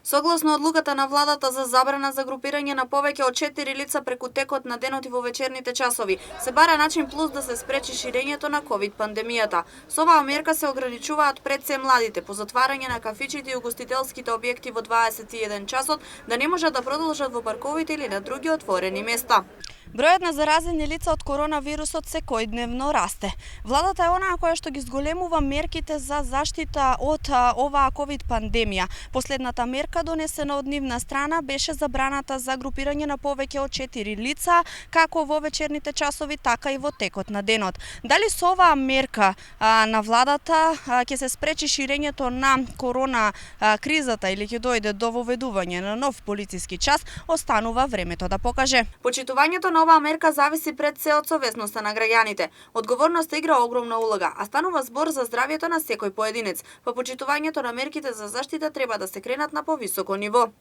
Согласно одлуката на владата за забрана за групирање на повеќе од 4 лица преку текот на денот и во вечерните часови, се бара начин плюс да се спречи ширењето на ковид пандемијата. Со оваа мерка се ограничуваат пред се младите по затварање на кафичите и угостителските објекти во 21 часот да не можат да продолжат во парковите или на други отворени места. Бројот на заразени лица од коронавирусот секојдневно расте. Владата е онаа која што ги зголемува мерките за заштита од оваа ковид пандемија. Последната мерка донесена од нивна страна беше забраната за групирање на повеќе од 4 лица, како во вечерните часови, така и во текот на денот. Дали со оваа мерка на владата ќе се спречи ширењето на корона кризата или ќе дојде до воведување на нов полициски час, останува времето да покаже. Почитувањето на оваа мерка зависи пред се од совесноста на граѓаните. Одговорноста игра огромна улога, а станува збор за здравјето на секој поединец. По почитувањето на мерките за заштита треба да се кренат на повисоко ниво.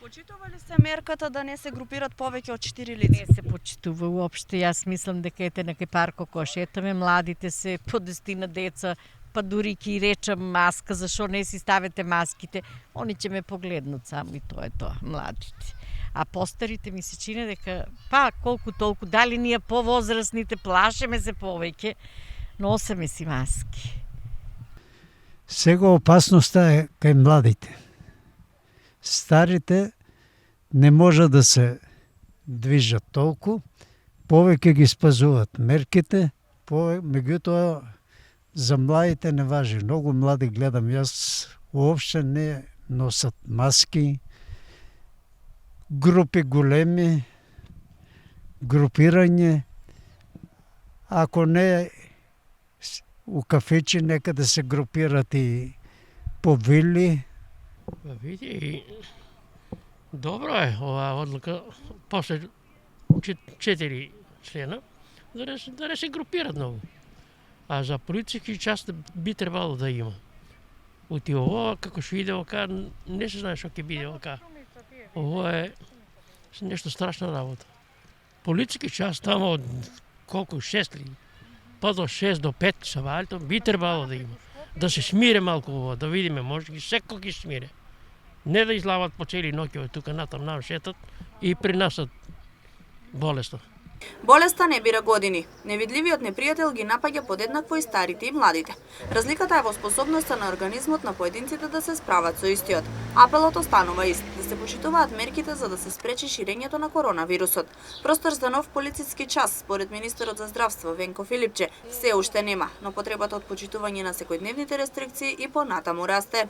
Почитува ли се мерката да не се групират повеќе од 4 лица? Не се почитува уопште. Јас мислам дека ете на кај парко кој шетаме, младите се по 10 деца, па дури ки речам маска, зашо не си ставите маските, они ќе ме погледнат само и тоа е тоа, младите. А постарите ми се чини дека, па колку толку, дали ние повозрастните плашеме се повеќе, носеме си маски. Сега опасноста е кај младите. Старите не може да се движат толку, повеќе ги спазуваат мерките, меѓутоа за младите не важи. Многу млади гледам јас, уопште не носат маски, групи големи, групирање, ако не у кафечи нека да се групират и по вили. Види, добро е оваа одлука, после 4 члена, да не се групират многу. А за полициски част би требало да има. Оти ова, како што иде ока, не се знае што ќе биде ока. Ово е нешто страшна работа. Полициски част тамо од колку 6 ли, па до 6 до 5 савалто би требало да има. Да се смире малку ово, да видиме, може ги секој ги смире. Не да излават по цели ноќеве тука натам нам шетат и принасат болеста. Болеста не бира години. Невидливиот непријател ги напаѓа подеднакво и старите и младите. Разликата е во способноста на организмот на поединците да се справат со истиот. Апелот останува ист, да се почитуваат мерките за да се спречи ширењето на коронавирусот. Простор за нов полициски час, според министерот за здравство Венко Филипче, се уште нема, но потребата од почитување на секојдневните рестрикции и понатаму расте.